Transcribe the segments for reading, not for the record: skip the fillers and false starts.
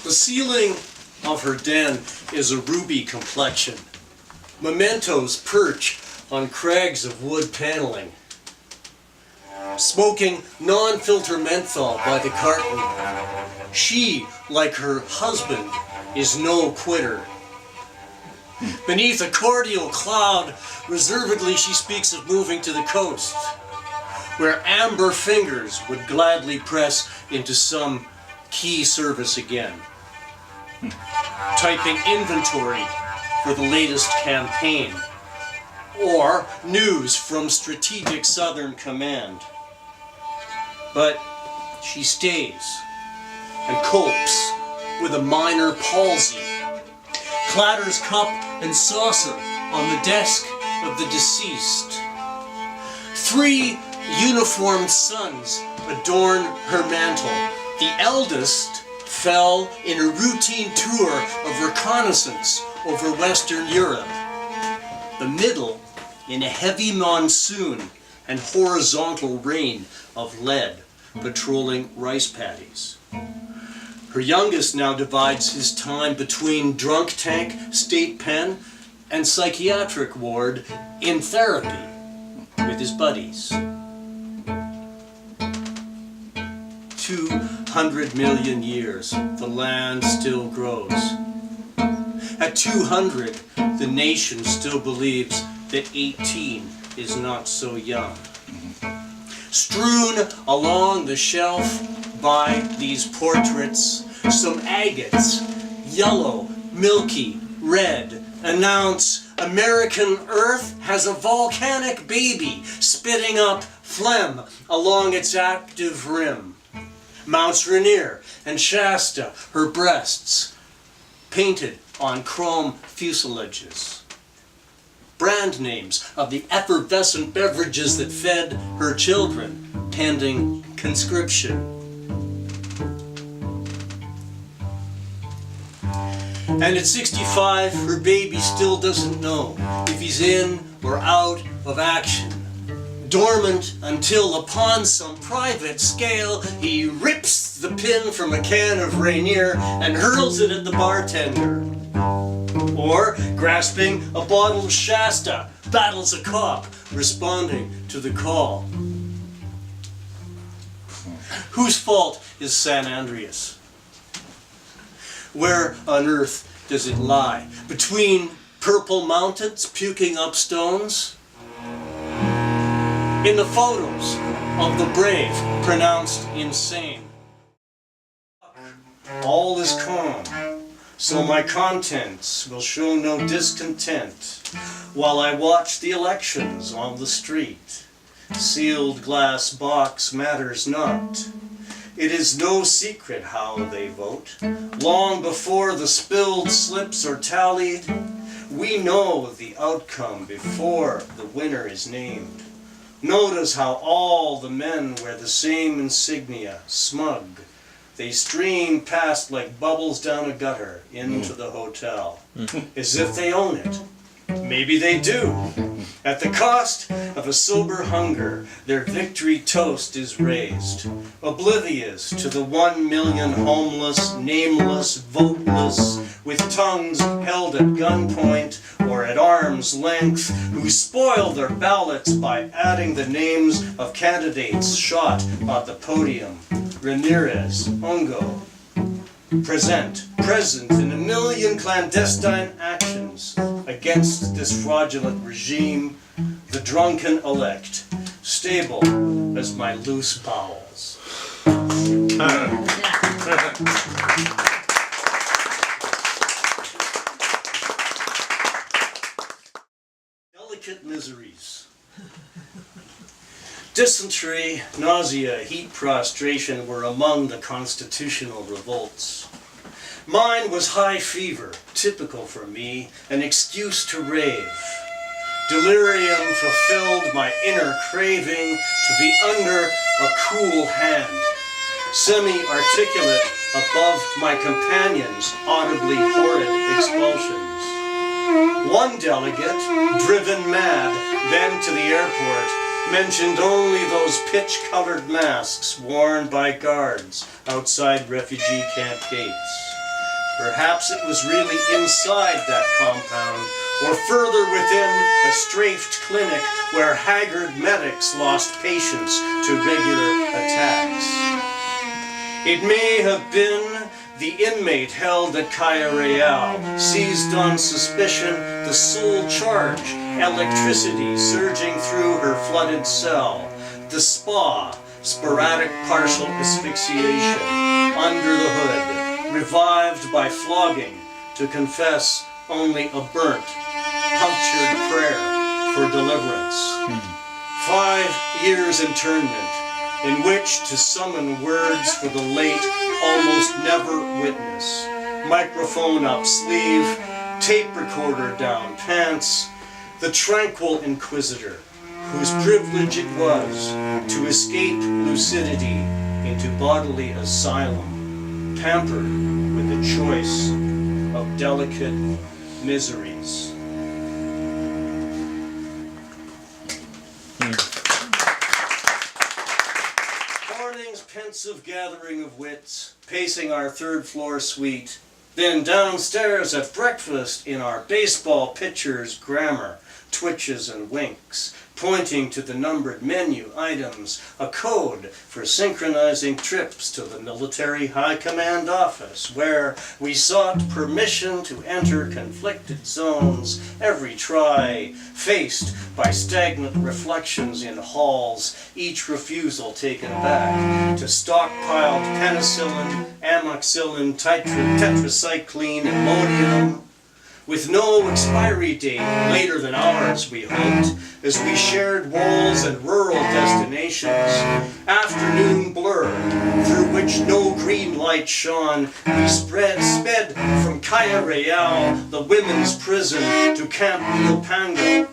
The ceiling of her den is a ruby complexion. Mementos perch on crags of wood paneling. Smoking non-filter menthol by the carton. She, like her husband, is no quitter. Beneath a cordial cloud, reservedly she speaks of moving to the coast, where amber fingers would gladly press into some key service again. Typing inventory for the latest campaign, or news from Strategic Southern Command. But she stays and copes with a minor palsy, clatters cup and saucer on the desk of the deceased. 3 uniformed sons adorn her mantle. The eldest fell in a routine tour of reconnaissance over Western Europe. The middle in a heavy monsoon and horizontal rain of lead, patrolling rice paddies. Her youngest now divides his time between drunk tank, state pen, and psychiatric ward in therapy with his buddies. 200 million years, the land still grows. At 200, the nation still believes that 18 is not so young. Strewn along the shelf by these portraits, some agates, yellow, milky, red, announce American Earth has a volcanic baby spitting up phlegm along its active rim. Mounts Rainier and Shasta, her breasts, painted on chrome fuselages. Brand names of the effervescent beverages that fed her children, pending conscription. And at 65, her baby still doesn't know if he's in or out of action. Dormant until upon some private scale, he rips the pin from a can of Rainier and hurls it at the bartender. Or, grasping a bottle of Shasta, battles a cop responding to the call. Whose fault is San Andreas? Where on earth does it lie? Between purple mountains puking up stones? In the photos of the brave pronounced insane. All is calm, so my contents will show no discontent while I watch the elections on the street. Sealed glass box matters not. It is no secret how they vote. Long before the spilled slips are tallied, we know the outcome before the winner is named. Notice how all the men wear the same insignia, smug. They stream past like bubbles down a gutter into the hotel, as if they own it. Maybe they do. At the cost of a sober hunger, their victory toast is raised, oblivious to the 1 million homeless, nameless, voteless, with tongues held at gunpoint or at arm's length, who spoil their ballots by adding the names of candidates shot at the podium. Ramirez, Ongo, present in a million clandestine actions against this fraudulent regime, the drunken elect, stable as my loose bowels. Delicate miseries. Dysentery, nausea, heat prostration were among the constitutional revolts. Mine was high fever, typical for me, an excuse to rave. Delirium fulfilled my inner craving to be under a cool hand, semi-articulate above my companions' audibly horrid expulsions. One delegate, driven mad, then to the airport, mentioned only those pitch-colored masks worn by guards outside refugee camp gates. Perhaps it was really inside that compound, or further within a strafed clinic where haggard medics lost patience to regular attacks. It may have been the inmate held at Calle Real, seized on suspicion, the sole charge, electricity surging through her flooded cell, the SPA, sporadic partial asphyxiation, under the hood, revived by flogging to confess only a burnt, punctured prayer for deliverance. 5 years internment, in which to summon words for the late, almost never witness. Microphone up sleeve, tape recorder down pants, the tranquil inquisitor, whose privilege it was to escape lucidity into bodily asylum, pampered with the choice of delicate miseries. Morning's pensive gathering of wits, pacing our third-floor suite, then downstairs at breakfast in our baseball pitcher's grammar, twitches and winks, pointing to the numbered menu items, a code for synchronizing trips to the military high command office, where we sought permission to enter conflicted zones, every try faced by stagnant reflections in halls, each refusal taken back to stockpiled penicillin, amoxicillin, tetracycline, Imodium, with no expiry date later than ours, we hoped, as we shared walls and rural destinations. Afternoon blur, through which no green light shone, we sped from Calle Real, the women's prison, to Camp Ilpango,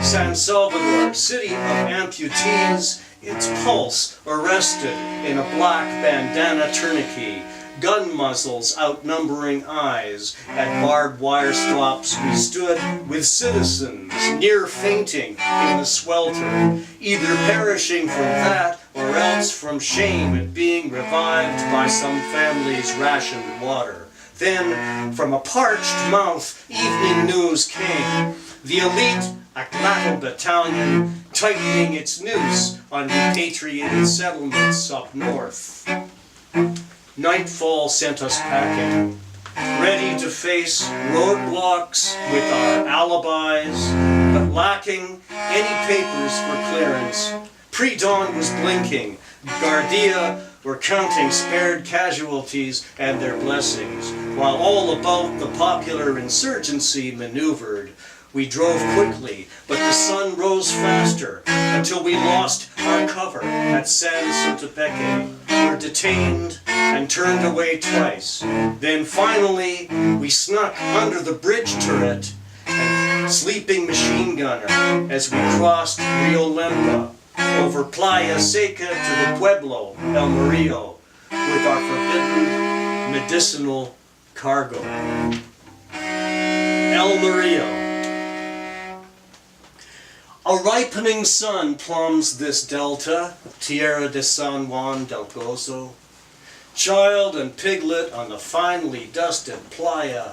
San Salvador, city of amputees, its pulse arrested in a black bandana tourniquet, gun muzzles outnumbering eyes. At barbed wire stops we stood with citizens, near fainting in the swelter, either perishing from that or else from shame at being revived by some family's rationed water. Then, from a parched mouth, evening news came. The elite Aclato Battalion tightening its noose on repatriated settlements up north. Nightfall sent us packing, ready to face roadblocks with our alibis, but lacking any papers for clearance. Pre-dawn was blinking. Guardia were counting spared casualties and their blessings, while all about the popular insurgency maneuvered. We drove quickly, but the sun rose faster until we lost our cover at San Sotopeke, were detained and turned away twice. Then finally, we snuck under the bridge turret and sleeping machine gunner as we crossed Rio Lempa, over Playa Seca to the Pueblo, El Murillo, with our forbidden medicinal cargo. El Murillo. A ripening sun plumbs this delta, Tierra de San Juan del Gozo. Child and piglet on the finely dusted playa,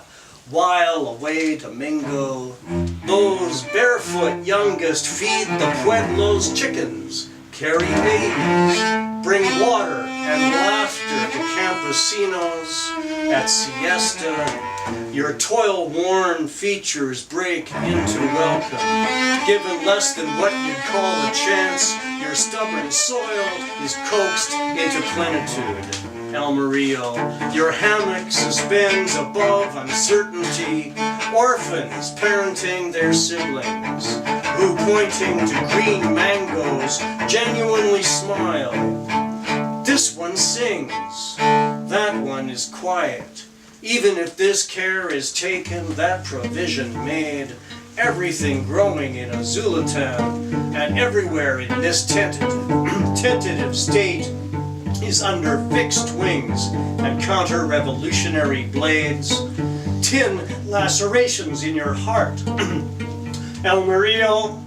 while away Domingo. Those barefoot youngest feed the Pueblo's chickens, carry babies, bring water and laughter to campesinos at siesta. Your toil-worn features break into welcome. Given less than what you'd call a chance, your stubborn soil is coaxed into plenitude. El Murillo, your hammock suspends above uncertainty, orphans parenting their siblings, who pointing to green mangoes genuinely smile. This one sings, that one is quiet. Even if this care is taken, that provision made, everything growing in Azulatan, and everywhere in this tentative state is under fixed wings and counter-revolutionary blades. Tin lacerations in your heart. El Murillo,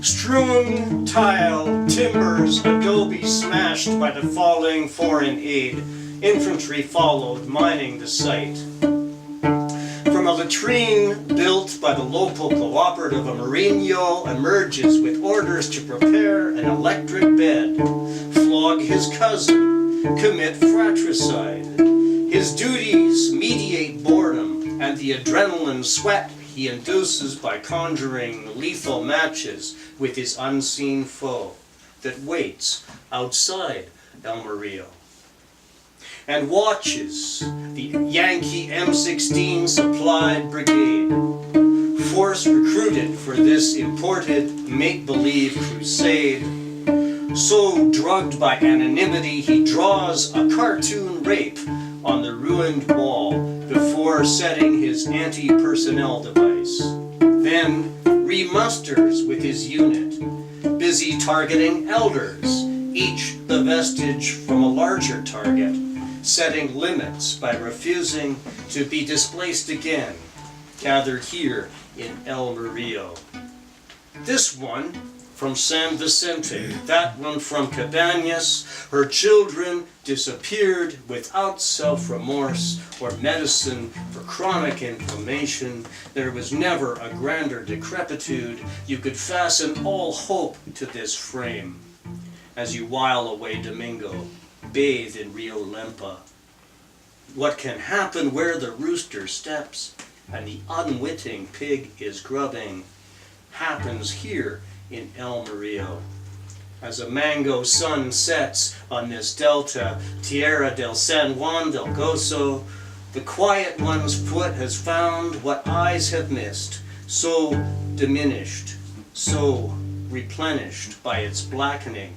strewn tile, timbers, adobe smashed by the falling foreign aid. Infantry followed, mining the site. from a latrine built by the local cooperative, a Mourinho emerges with orders to prepare an electric bed, flog his cousin, commit fratricide. His duties mediate boredom and the adrenaline sweat he induces by conjuring lethal matches with his unseen foe that waits outside El Murillo, and watches the Yankee M16 supplied brigade, force recruited for this imported make-believe crusade. So drugged by anonymity, he draws a cartoon rape on the ruined wall before setting his anti-personnel device, then remusters with his unit, busy targeting elders, each the vestige from a larger target, setting limits by refusing to be displaced again, gathered here in El Murillo. This one from San Vicente, that one from Cabañas. Her children disappeared without self-remorse or medicine for chronic inflammation. There was never a grander decrepitude. You could fasten all hope to this frame as you while away Domingo, bathe in Rio Lempa. What can happen where the rooster steps and the unwitting pig is grubbing happens here in El Murillo. As a mango sun sets on this delta, Tierra del San Juan del Gozo, the quiet one's foot has found what eyes have missed, so diminished, so replenished by its blackening.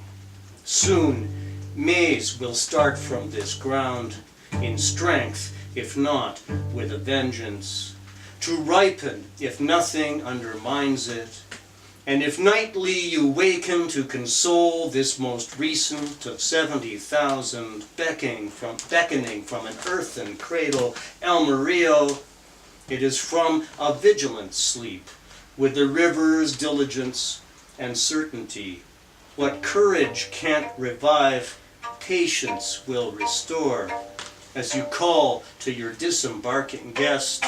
Soon, maize will start from this ground, in strength, if not with a vengeance, to ripen if nothing undermines it. And if nightly you waken to console this most recent of 70,000 beckoning from an earthen cradle, El Murillo, it is from a vigilant sleep, with the river's diligence and certainty. What courage can't revive, patience will restore. As you call to your disembarking guest,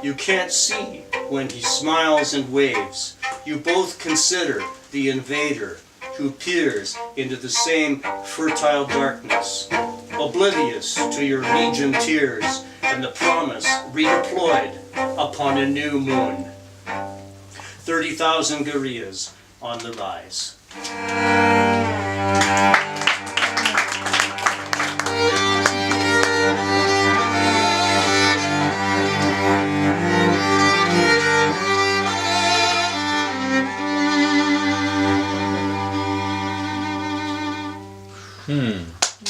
you can't see when he smiles and waves. You both consider the invader who peers into the same fertile darkness, oblivious to your legion tears and the promise redeployed upon a new moon. 30,000 guerrillas on the rise.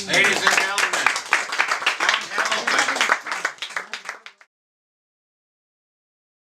Ladies and